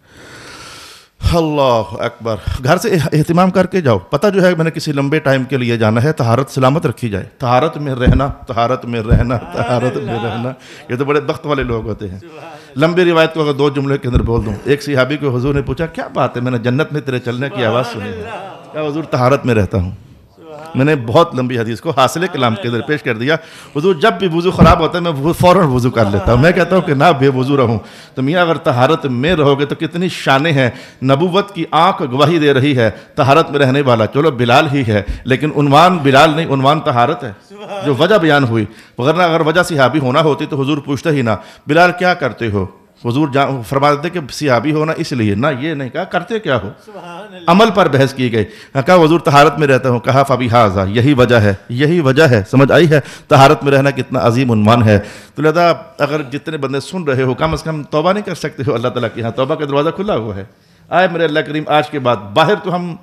اللہ اکبر. گھر سے اہتمام کر کے جاؤ. پتہ جو ہے میں نے کسی لمبے ٹائم کے لیے جانا ہے، طہارت سلامت رکھی جائے. طہارت میں رہنا، طہارت میں رہنا، طہارت میں رہنا، یہ تو بڑے بخت والے لوگ ہوتے ہیں. لمبی روایت کو اگر 2 جملے کے اندر بول دوں. ایک صحابی کو حضور نے پوچھا کیا بات ہے، میں نے جنت میں تیرے چلنے کی آواز سنی ہے. کیا حضور طہارت میں رہتا ہوں. میں نے بہت لمبی حدیث کو حاصل کلام کے اندر پیش کر دیا. حضور جب بھی وضو خراب ہوتا ہے میں فوراً وضو کر لیتا ہوں. میں کہتا ہوں کہ نہ بے وضو رہوں. تو میاں اگر طہارت میں رہو گے تو کتنی شانیں ہیں. نبوت کی آنکھ گواہی دے رہی ہے طہارت میں رہنے والا. چلو بلال ہی ہے لیکن عنوان بلال نہیں، عنوان طہارت ہے جو وجہ بیان ہوئی. وغیرہ اگر وجہ صحابی ہونا ہوتی تو حضور پوچھتے ہی نہ بلال کیا کرتے ہو. حضور فرما دیتے کہ صحابی ہونا اس لیے، نہ یہ نہیں کہا کرتے کیا ہو. عمل پر بحث کی گئی. کہا حضور طہارت میں رہتا ہوں. کہا فبی ھذا، یہی وجہ ہے، یہی وجہ ہے. سمجھ آئی ہے طہارت میں رہنا کتنا عظیم عنوان ہے. تو لہذا اگر جتنے بندے سن رہے ہو کم از کم توبہ نہیں کر سکتے ہو اللہ تعالیٰ کے یہاں توبہ کا دروازہ کھلا ہوا ہے. آئے میرے اللہ کریم آج کے بعد باہر تو ہم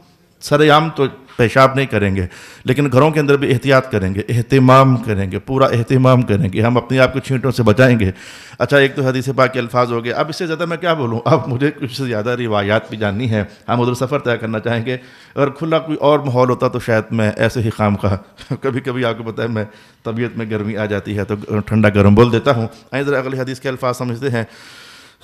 سر عام تو پیشاب نہیں کریں گے لیکن گھروں کے اندر بھی احتیاط کریں گے، اہتمام کریں گے، پورا اہتمام کریں گے. ہم اپنے آپ کو چھینٹوں سے بچائیں گے. اچھا ایک تو حدیث پاک کے الفاظ ہو گئے. اب اس سے زیادہ میں کیا بولوں. اب مجھے کچھ سے زیادہ روایات بھی جاننی ہے. ہم ادھر سفر طے کرنا چاہیں گے. اگر کھلا کوئی اور ماحول ہوتا تو شاید میں ایسے ہی خام خواہ کبھی کبھی آپ کو پتہ ہے میں طبیعت میں گرمی آ جاتی ہے تو ٹھنڈا گرم بول دیتا ہوں. ادھر اگلی حدیث کے الفاظ سمجھتے ہیں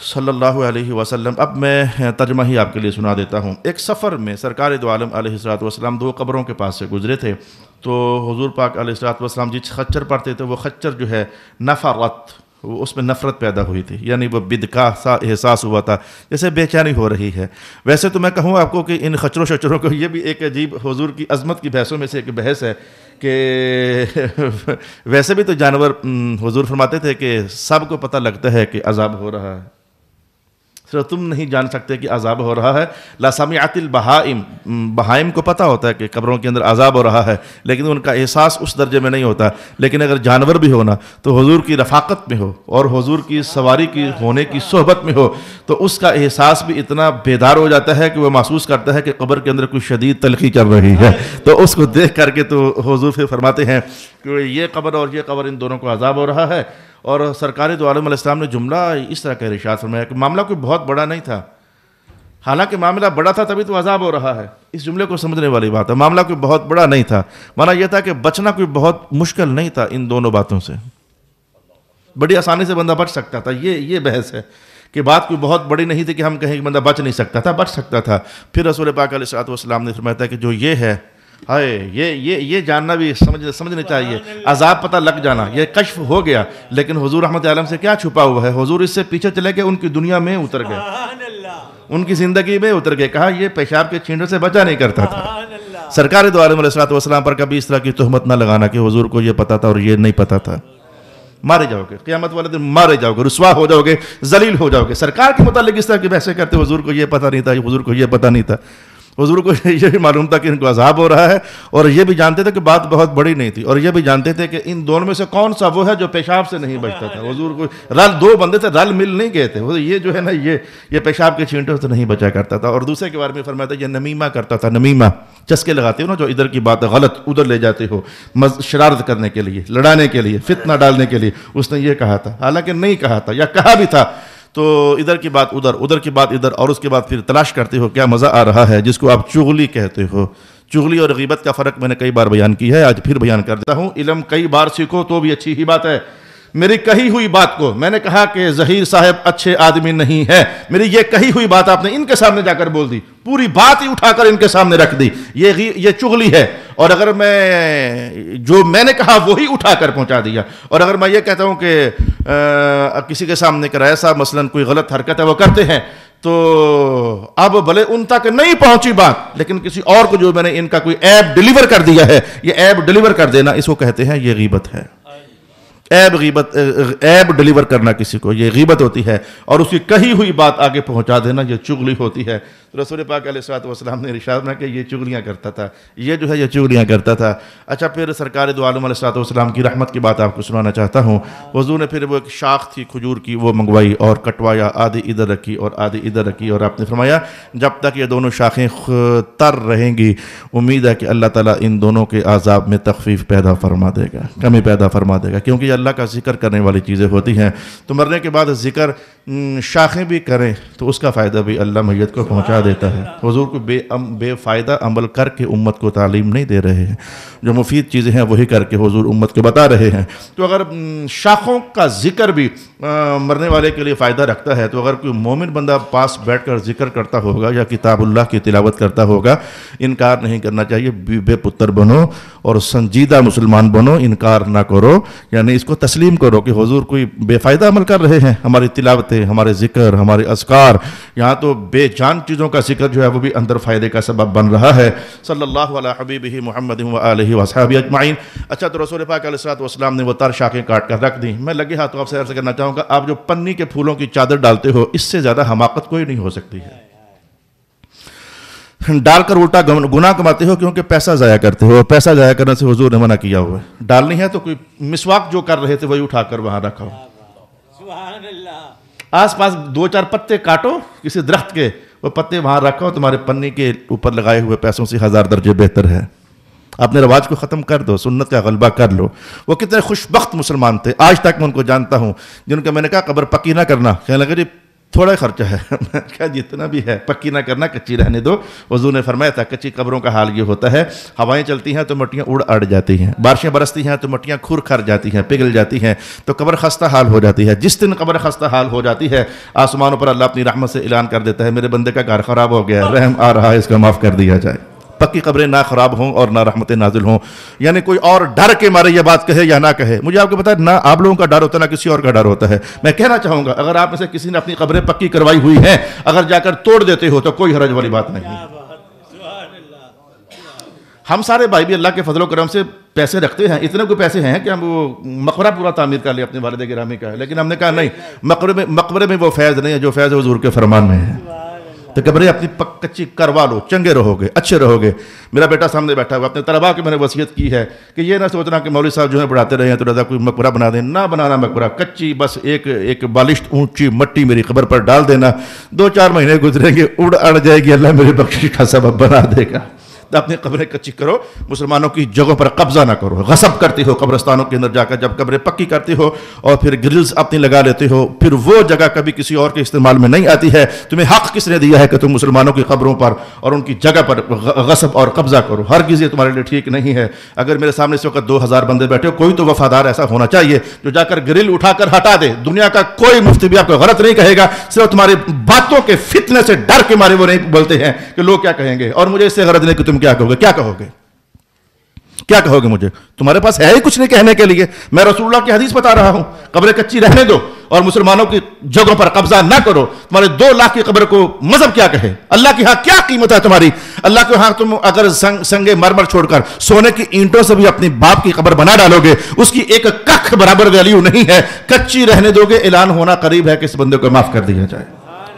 صلی اللہ علیہ وسلم. اب میں ترجمہ ہی آپ کے لیے سنا دیتا ہوں. ایک سفر میں سرکار دو عالم علیہ الصلوۃ والسلام 2 قبروں کے پاس سے گزرے تھے. تو حضور پاک علیہ الصلوۃ والسلام جس خچر پر تھے تو وہ خچر جو ہے نفرت، اس میں نفرت پیدا ہوئی تھی، یعنی وہ بدکا سا احساس ہوا تھا جیسے بے چینی ہو رہی ہے. ویسے تو میں کہوں آپ کو کہ ان خچروں شچروں کو یہ بھی ایک عجیب حضور کی عظمت کی بحثوں میں سے ایک بحث ہے کہ ویسے بھی تو جانور حضور فرماتے تھے کہ سب کو پتہ لگتا ہے کہ عذاب ہو رہا ہے، صرف تم نہیں جان سکتے کہ عذاب ہو رہا ہے. لا سمعت البہائم، بہائم کو پتہ ہوتا ہے کہ قبروں کے اندر عذاب ہو رہا ہے لیکن ان کا احساس اس درجے میں نہیں ہوتا. لیکن اگر جانور بھی ہونا تو حضور کی رفاقت میں ہو اور حضور کی سواری کی ہونے کی صحبت میں ہو تو اس کا احساس بھی اتنا بیدار ہو جاتا ہے کہ وہ محسوس کرتا ہے کہ قبر کے اندر کوئی شدید تلخی چل رہی ہے. تو اس کو دیکھ کر کے تو حضور پھر فرماتے ہیں کہ یہ قبر اور یہ قبر ان دونوں کو عذاب ہو رہا ہے. اور سرکار دو عالم علیہ السلام نے جملہ اس طرح کا ارشاد فرمایا کہ معاملہ کوئی بہت بڑا نہیں تھا، حالانکہ معاملہ بڑا تھا تبھی تو عذاب ہو رہا ہے. اس جملے کو سمجھنے والی بات ہے. معاملہ کوئی بہت بڑا نہیں تھا، معنی یہ تھا کہ بچنا کوئی بہت مشکل نہیں تھا. ان دونوں باتوں سے بڑی آسانی سے بندہ بچ سکتا تھا. یہ بحث ہے کہ بات کوئی بہت بڑی نہیں تھی کہ ہم کہیں کہ بندہ بچ نہیں سکتا تھا، بچ سکتا تھا. پھر رسول پاک علیہ الصلوۃ والسلام نے فرمایا کہ جو یہ ہے ہائے یہ جاننا بھی سمجھنا چاہیے. عذاب پتہ لگ جانا یہ کشف ہو گیا لیکن حضور رحمت عالم سے کیا چھپا ہوا ہے. حضور اس سے پیچھے چلے گئے، ان کی دنیا میں اتر گئے، ان کی زندگی میں اتر گئے. کہا یہ پیشاب کے چھینٹوں سے بچا نہیں کرتا تھا. سرکار دو عالم علیہ الصلوۃ والسلام پر کبھی اس طرح کی تہمت نہ لگانا کہ حضور کو یہ پتا تھا اور یہ نہیں پتا تھا. مارے جاؤ گے قیامت والے دن، مارے جاؤ گے، رسوا ہو جاؤ گے، ذلیل ہو جاؤ گے. سرکار کے متعلق اس طرح کی بحثیں کرتے حضور کو یہ پتہ نہیں تھا، حضور کو یہ پتہ نہیں تھا. حضور کو یہ بھی معلوم تھا کہ ان کو عذاب ہو رہا ہے اور یہ بھی جانتے تھے کہ بات بہت بڑی نہیں تھی اور یہ بھی جانتے تھے کہ ان دونوں میں سے کون سا وہ ہے جو پیشاب سے نہیں بچتا تھا. حضور کو دو بندے تھے رل مل نہیں گئے تھے. یہ جو ہے نا یہ پیشاب کے چھینٹوں سے نہیں بچا کرتا تھا. اور دوسرے کے بارے میں فرمایا تھا یہ نمیمہ کرتا تھا. نمیمہ چسکے لگاتے ہو نا، جو ادھر کی بات غلط ادھر لے جاتے ہو شرارت کرنے کے لیے، لڑانے کے لیے، فتنہ ڈالنے کے لیے. اس نے یہ کہا تھا، حالانکہ نہیں کہا تھا یا کہا بھی تھا. تو ادھر کی بات ادھر، ادھر کی بات ادھر، اور اس کے بعد پھر تلاش کرتے ہو کیا مزہ آ رہا ہے جس کو آپ چغلی کہتے ہو. چغلی اور غیبت کا فرق میں نے کئی بار بیان کی ہے، آج پھر بیان کر دیتا ہوں. علم کئی بار سیکھو تو بھی اچھی ہی بات ہے. میری کہی ہوئی بات کو میں نے کہا کہ ظہیر صاحب اچھے آدمی نہیں ہے، میری یہ کہی ہوئی بات آپ نے ان کے سامنے جا کر بول دی، پوری بات ہی اٹھا کر ان کے سامنے رکھ دی. یہ چغلی ہے. اور اگر میں جو میں نے کہا وہی اٹھا کر پہنچا دیا، اور اگر میں یہ کہتا ہوں کہ کسی کے سامنے کر ایسا مثلاً کوئی غلط حرکت ہے وہ کرتے ہیں تو اب بھلے ان تک نہیں پہنچی بات لیکن کسی اور کو جو میں نے ان کا کوئی عیب ڈیلیور کر دیا ہے، یہ عیب ڈیلیور کر دینا اس کو کہتے ہیں یہ غیبت ہے. عیب ڈیلیور کرنا کسی کو یہ غیبت ہوتی ہے، اور اس کی کہی ہوئی بات آگے پہنچا دینا یہ چغلی ہوتی ہے. رسول پاک علیہ الصلوۃ والسلام نے ارشاد فرمایا کہ یہ چغلیاں کرتا تھا، یہ جو ہے یہ چغلیاں کرتا تھا. اچھا پھر سرکار دو عالم علیہ الصلوۃ والسلام کی رحمت کی بات آپ کو سنانا چاہتا ہوں. حضور نے پھر وہ ایک شاخ تھی کھجور کی، وہ منگوائی اور کٹوایا، آدھی ادھر رکھی اور آدھی ادھر رکھی، اور آپ نے فرمایا جب تک یہ دونوں شاخیں تر رہیں گی امید ہے کہ اللہ تعالیٰ ان دونوں کے عذاب میں تخفیف پیدا فرما دے گا، کمی پیدا فرما دے گا، کیونکہ یہ اللہ کا ذکر کرنے والی چیزیں ہوتی ہیں. تو مرنے کے بعد ذکر شاخیں بھی کریں تو اس کا فائدہ بھی اللہ میت کو پہنچا دیتا ہے۔ حضور کو بے فائدہ عمل کر کے امت کو تعلیم نہیں دے رہے ہیں، جو مفید چیزیں ہیں وہی کر کے حضور امت کو بتا رہے ہیں۔ تو اگر شاخوں کا ذکر بھی مرنے والے کے لیے فائدہ رکھتا ہے، تو اگر کوئی مومن بندہ پاس بیٹھ کر ذکر کرتا ہوگا یا کتاب اللہ کی تلاوت کرتا ہوگا، انکار نہیں کرنا چاہیے، بے پتر بنو اور سنجیدہ مسلمان بنو، انکار نہ کرو، یعنی اس کو تسلیم کرو کہ حضور کوئی بے فائدہ عمل کر رہے ہیں، ہماری تلاوتیں، ہمارے ذکر، ہمارے اذکار، یہاں تو بے جان چیزوں کا ذکر جو ہے وہ بھی اندر فائدے کا سبب بن رہا ہے۔ صلی اللہ علی حبیبہ محمد وآلہ وصحبہ اجمعین۔ اچھا، تو رسول پاک علیہ السلام نے وہ تر شاخیں کاٹ کر رکھ دیں۔ میں لگے ہاتھوں آپ سے عرض کرنا چاہوں گا، آپ جو پنی کے پھولوں کی چادر ڈالتے ہو، اس سے زیادہ حماقت کوئی نہیں ہو سکتی ہے۔ ڈال کر الٹا گناہ کماتے ہو کیونکہ پیسہ ضائع کرتے ہو، پیسہ ضائع کرنے سے حضور نے منع کیا ہوا ہے۔ ڈالنی ہے تو کوئی مسواک جو کر رہے تھے وہی اٹھا کر وہاں رکھو۔ سبحان اللہ۔ آس پاس 2-4 پتے کاٹو کسی درخت کے، وہ پتے وہاں رکھو، تمہارے پنی کے اوپر لگائے ہوئے پیسوں سے 1000 درجے بہتر ہے۔ اپنے رواج کو ختم کر دو، سنت کا غلبہ کر لو۔ وہ کتنے خوش بخت مسلمان تھے، آج تک میں ان کو جانتا ہوں، جن کا میں نے کہا قبر پکی نہ کرنا، کہنے لگا جی تھوڑا خرچہ ہے، میں کہا جتنا بھی ہے پکی نہ کرنا، کچی رہنے دو۔ حضور نے فرمایا تھا کچی قبروں کا حال یہ ہوتا ہے، ہوائیں چلتی ہیں تو مٹیاں اڑ جاتی ہیں، بارشیں برستی ہیں تو مٹیاں کھر کھر جاتی ہیں، پگھل جاتی ہیں، تو قبر خستہ حال ہو جاتی ہے۔ جس دن قبر خستہ حال ہو جاتی ہے، آسمانوں پر اللہ اپنی رحمت سے اعلان کر دیتا ہے میرے بندے کا گھر خراب ہو گیا ہے، رحم آ رہا ہے، اس کا معاف کر دیا جائے۔ پکی قبریں نہ خراب ہوں اور نہ رحمتیں نازل ہوں، یعنی کوئی اور ڈر کے مارے یہ بات کہے یا نہ کہے۔ مجھے آپ کو پتا ہے، نہ آپ لوگوں کا ڈر ہوتا ہے نہ کسی اور کا ڈر ہوتا ہے۔ میں کہنا چاہوں گا، اگر آپ میں سے کسی نے اپنی قبریں پکی کروائی ہوئی ہیں، اگر جا کر توڑ دیتے ہو تو کوئی حرج والی بات نہیں۔ ہم سارے بھائی بھی اللہ کے فضل و کرم سے پیسے رکھتے ہیں، اتنے کوئی پیسے ہیں کہ ہم وہ مقبرہ پورا تعمیر کر لیں اپنے والد گرامی کا ہے، لیکن ہم نے کہا نہیں، مقبرے میں وہ فیض نہیں ہے جو فیض حضور کے فرمان میں ہے۔ تو قبریں اپنی کچی کروا لو، چنگے رہو گے، اچھے رہو گے۔ میرا بیٹا سامنے بیٹھا ہوا، اپنے طلباء کی میں نے وصیت کی ہے کہ یہ نہ سوچنا کہ مولوی صاحب جو ہے پڑھاتے رہے ہیں تو رضا کوئی مقبرہ بنا دیں، نہ بنانا مقبرہ، کچی بس ایک بالشت اونچی مٹی میری قبر پر ڈال دینا، 2-4 مہینے گزریں گے، اڑ جائے گی، اللہ میرے بخشش کا سبب بنا دے گا۔ اپنی قبریں کچی کرو، مسلمانوں کی جگہوں پر قبضہ نہ کرو، غصب کرتے ہو قبرستانوں کے اندر جا کر، جب قبریں پکی کرتے ہو اور پھر گرلز اپنی لگا لیتے ہو، پھر وہ جگہ کبھی کسی اور کے استعمال میں نہیں آتی ہے۔ تمہیں حق کس نے دیا ہے کہ تم مسلمانوں کی قبروں پر اور ان کی جگہ پر غصب اور قبضہ کرو؟ ہرگز یہ تمہارے لیے ٹھیک نہیں ہے۔ اگر میرے سامنے اس وقت 2000 بندے بیٹھے ہو، کوئی تو وفادار ایسا ہونا چاہیے جو جا کر گرل اٹھا کر ہٹا دے۔ دنیا کا کوئی مفتی بھی آپ کو غلط نہیں کہے گا، صرف تمہاری باتوں کے فتنے سے ڈر کے مارے وہ نہیں بولتے ہیں کہ لوگ کیا کہیں گے، اور مجھے اس سے غرض نہیں کہ تم کیا کہو گے۔ کیا کہو گے؟ کیا کہو گے مجھے؟ تمہارے پاس ہے ہی کچھ نہیں کہنے کے لیے۔ میں رسول اللہ کی حدیث بتا رہا ہوں، قبریں کچی رہنے دو اور مسلمانوں کی جگہوں پر قبضہ نہ کرو۔ تمہارے 2 لاکھ کی قبر کو مذہب کیا کہے؟ اللہ کے ہاں کیا قیمت ہے تمہاری؟ اللہ کے ہاں تم اگر سنگ مرمر چھوڑ کر سونے کی اینٹوں سے بھی اپنی باپ کی قبر بنا ڈالو گے، اس کی ایک ککھ برابر ویلیو نہیں ہے۔ کچی رہنے دو گے، اعلان ہونا قریب ہے کہ اس بندے کو معاف کر دیا جائے۔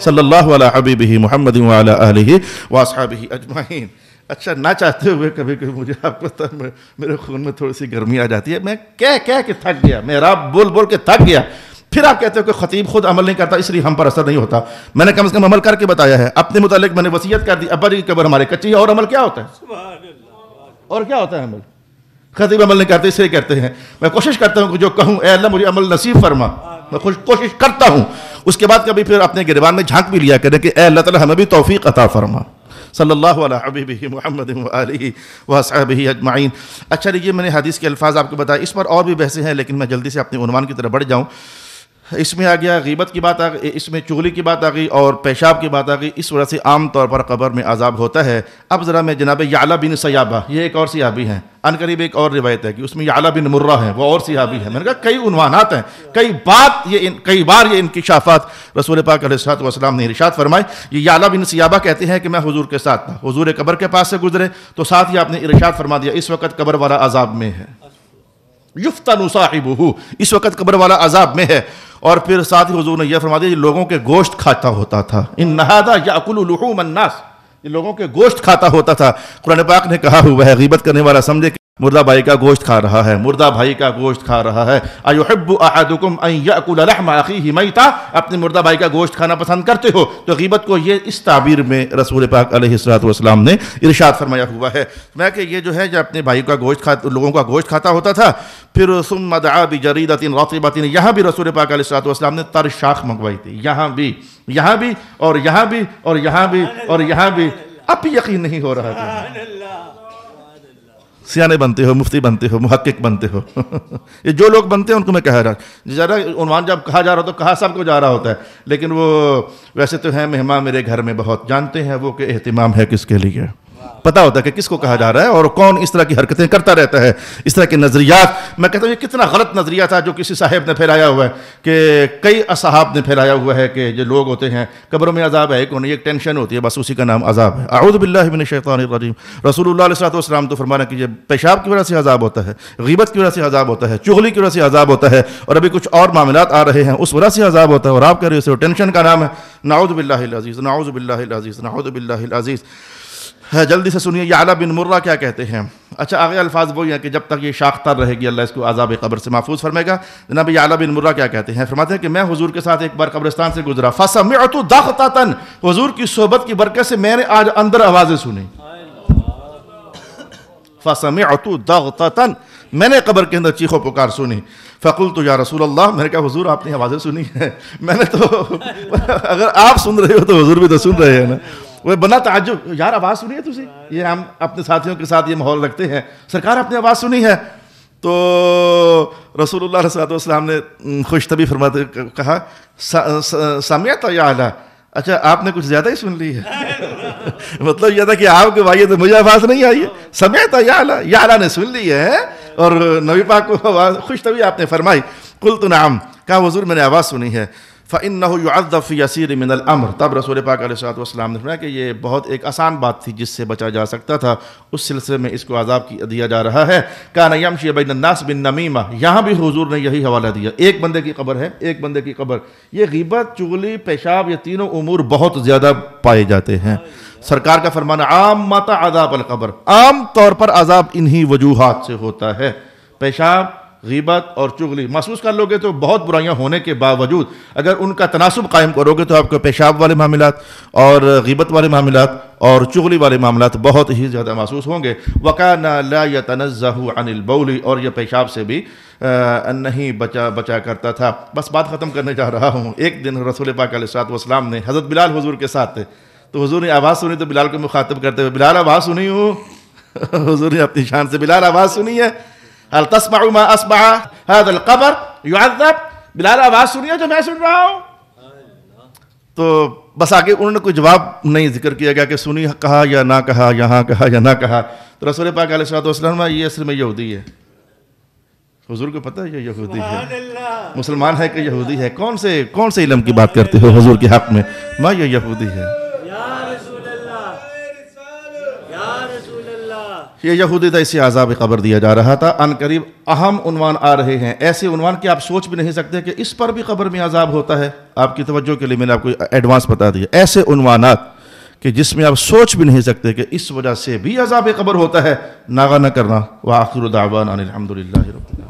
صلی اللہ علی حبیبہ محمد وعلی آلہ واصحابہ اجمعین۔ اچھا، نہ چاہتے ہوئے کبھی کبھی مجھے آپ کو پتہ ہے میرے خون میں تھوڑی سی گرمی آ جاتی ہے، میں کہہ کے تھک گیا، محراب بول کے تھک گیا۔ پھر آپ کہتے ہو کہ خطیب خود عمل نہیں کرتا اس لیے ہم پر اثر نہیں ہوتا۔ میں نے کم سے کم عمل کر کے بتایا ہے، اپنے متعلق میں نے وصیت کر دی، ابا جی کی قبر ہمارے کچی ہے، اور عمل کیا ہوتا ہے؟ اور کیا ہوتا ہے عمل؟ خطیب عمل نہیں کرتے اس لیے کہتے ہیں۔ میں کوشش کرتا ہوں کہ جو کہوں اے اللہ مجھے عمل نصیب فرما، میں کوشش کرتا ہوں۔ اس کے بعد کبھی پھر اپنے گریبان میں جھانک بھی لیا کریں کہ اے اللہ تعالی ہمیں بھی توفیق عطا فرما۔ صلی اللہ علی حبیبہ محمد وآلہ وصحبہ اجمعین۔ اچھا، یہ میں نے حدیث کے الفاظ آپ کو بتائے، اس پر اور بھی بحثیں ہیں، لیکن میں جلدی سے اپنے عنوان کی طرف بڑھ جاؤں۔ اس میں آ گیا غیبت کی بات، اس میں چغلی کی بات آ گئی اور پیشاب کی بات آ گئی۔ اس وجہ سے عام طور پر قبر میں عذاب ہوتا ہے۔ اب ذرا میں جناب یعلا بن سیابہ، یہ ایک اور صحابی ہیں، ان قریب ایک اور روایت ہے کہ اس میں یعلا بن مرہ ہیں، وہ اور صحابی ہیں۔ میں نے کہا کئی عنوانات ہیں، کئی بار یہ انکشافات رسول پاک علیہ السلام نے ارشاد فرمائے۔ یہ یعلا بن سیابہ کہتے ہیں کہ میں حضور کے ساتھ تھا، حضور قبر کے پاس سے گزرے تو ساتھ ہی آپ نے ارشاد فرما دیا اس وقت قبر والا عذاب میں ہے، یفتن صاحبہ، اس وقت قبر والا عذاب میں ہے۔ اور پھر ساتھ ہی حضور نے یہ فرما دیا یہ لوگوں کے گوشت کھاتا ہوتا تھا، ان ھذا یاکل لحوم الناس، یہ لوگوں کے گوشت کھاتا ہوتا تھا۔ قرآن پاک نے کہا ہوا ہے غیبت کرنے والا سمجھے مردہ بھائی کا گوشت کھا رہا ہے، مردہ بھائی کا گوشت کھا رہا ہے۔ ایحب احدکم ان یاکل لحم اخیہ میتا، اپنے مردہ بھائی کا گوشت کھانا پسند کرتے ہو؟ تو غیبت کو یہ اس تعبیر میں رسول پاک علیہ الصلوۃ والسلام نے ارشاد فرمایا ہوا ہے میں کہ یہ جو ہے جو اپنے بھائی کا گوشت لوگوں کا گوشت کھاتا ہوتا تھا، پھر ثم دعا بجریدۃ رطبۃ، یہاں بھی رسول پاک علیہ الصلوۃ والسلام نے تر شاخ منگوائی تھی، یہاں بھی اور یہاں بھی اور یہاں بھی اور یہاں بھی۔ اب بھی یقین نہیں ہو رہا تھا، سیانے بنتے ہو، مفتی بنتے ہو، محقق بنتے ہو یہ جو لوگ بنتے ہیں ان کو میں کہہ رہا ہوں، ذرا عنوان جب کہا جا رہا ہو تو کہا سب کو جا رہا ہوتا ہے، لیکن وہ ویسے تو ہیں مہمان میرے گھر میں بہت، جانتے ہیں وہ کہ اہتمام ہے کس کے لیے، پتہ ہوتا ہے کہ کس کو کہا جا رہا ہے اور کون اس طرح کی حرکتیں کرتا رہتا ہے، اس طرح کے نظریات۔ میں کہتا ہوں یہ کتنا غلط نظریہ تھا جو کسی صاحب نے پھیلایا ہوا ہے، کہ کئی اصحاب نے پھیلایا ہوا ہے کہ جو لوگ ہوتے ہیں قبروں میں عذاب ہے، کہ انہیں ایک ٹینشن ہوتی ہے، بس اسی کا نام عذاب ہے۔ اعوذ باللہ من الشیطان الرجیم۔ رسول اللہ علیہ السلام تو فرمانا کہ یہ پیشاب کی وجہ سے عذاب ہوتا ہے، غیبت کی وجہ سے عذاب ہوتا ہے، چغلی کی وجہ سے عذاب ہوتا ہے، اور ابھی کچھ اور معاملات آ رہے ہیں اس وجہ سے عذاب ہوتا ہے، اور آپ کہہ رہے ہو ٹینشن کا نام ہے۔ نعوذ باللہ العزیز، نعوذ باللہ العزیز، نعوذ باللہ العزیز۔ جلدی سے سنیے یعلا بن مرہ کیا کہتے ہیں۔ اچھا آگے الفاظ وہی ہیں کہ جب تک یہ شاخ تر رہے گی اللہ اس کو عذاب قبر سے محفوظ فرمائے گا۔ جناب یعلا بن مرہ کیا کہتے ہیں، فرماتے ہیں کہ میں حضور کے ساتھ ایک بار قبرستان سے گزرا، فسمعت ضغطۃ، حضور کی صحبت کی برکت سے میں نے آج اندر آوازیں سنی، فسمعت ضغطۃ، میں نے قبر کے اندر چیخ و پکار سنی۔ فقلت یا رسول اللہ، میں نے کہا حضور آپ نے آوازیں سنی ہیں؟ میں نے تو اگر آپ سن رہے ہو تو حضور بھی تو سن رہے ہیں نا۔ وہ بنا تعجب، یار آواز سنی ہے تجھے؟ یہ ہم اپنے ساتھیوں کے ساتھ یہ ماحول رکھتے ہیں، سرکار آپ نے آواز سنی ہے؟ تو رسول اللہ علیہ السلام نے خوش طبی فرماتے کہا سمعت یا اعلیٰ، اچھا آپ نے کچھ زیادہ ہی سن لی ہے مطلب یہ تھا کہ آپ کے بھائی تو مجھے آواز نہیں آئی ہے، سمعت یا اعلیٰ، یا اعلیٰ نے سن لی ہے، اور نبی پاک کو آواز خوش طبی آپ نے فرمائی۔ قلت نعم، کہا حضور میں نے آواز سنی ہے۔ فَإِنَّهُ يُعَذَّبْ فِي يَسِيرٍ مِنَ الْأَمْرِ، تب رسول پاک علیہ السلام نے فرمایا کہ یہ بہت ایک آسان بات تھی جس سے بچا جا سکتا تھا، اس سلسلے میں اس کو عذاب دیا جا رہا ہے۔ كَانَ يَمْشِي بَيْنَ النَّاسِ بِالنَّمِيمَةِ، یہاں بھی حضور نے یہی حوالہ دیا، ایک بندے کی قبر ہے، ایک بندے کی قبر، یہ غیبت، چغلی، پیشاب، یہ تینوں امور بہت زیادہ پائے جاتے ہیں۔ سرکار کا فرمانا عامۃ عذاب القبر، عام طور پر عذاب انہی وجوہات سے ہوتا ہے، پیشاب، غیبت اور چغلی۔ محسوس کر لو گے تو بہت برائیاں ہونے کے باوجود اگر ان کا تناسب قائم کرو گے تو آپ کو پیشاب والے معاملات اور غیبت والے معاملات اور چغلی والے معاملات بہت ہی زیادہ محسوس ہوں گے۔ وَكَانَ لَا يَتَنَزَّهُ عَنِ الْبَوْلِ، اور یہ پیشاب سے بھی نہیں بچا کرتا تھا۔ بس بات ختم کرنے جا رہا ہوں۔ ایک دن رسول پاک علیہ السلام نے، حضرت بلال حضور کے ساتھ تھے، تو حضور نے آواز سنی تو بلال کو مخاطب کرتے ہوئے، بلال آواز سنی ہوں حضور نے اپنی شان سے، بلال آواز سنی ہے؟ هل تسمع ما اسمع هذا القبر يعذب، بلال آواز سنی ہے جو میں سن رہا ہوں؟ تو بس آگے انہوں نے کوئی جواب نہیں ذکر کیا گیا کہ سنی کہا یا نہ کہا، یہاں کہا یا نہ کہا۔ تو رسول پاک علیہ السلام یہ اصل میں یہودی ہے، حضور کو پتہ ہے یہ یہودی ہے، مسلمان ہے کہ یہودی ہے؟ کون سے علم کی بات کرتے ہو حضور کے حق میں؟ ما یہ یہودی ہے، یہ یہودی تھا، اسے عذاب قبر دیا جا رہا تھا۔ ان قریب اہم عنوان آ رہے ہیں، ایسے عنوان کہ آپ سوچ بھی نہیں سکتے کہ اس پر بھی قبر میں عذاب ہوتا ہے۔ آپ کی توجہ کے لیے میں نے آپ کو ایڈوانس بتا دیا، ایسے عنوانات کہ جس میں آپ سوچ بھی نہیں سکتے کہ اس وجہ سے بھی عذاب قبر ہوتا ہے، ناغہ نہ کرنا۔ وآخر دعوانا ان الحمد للہ رب العالمین۔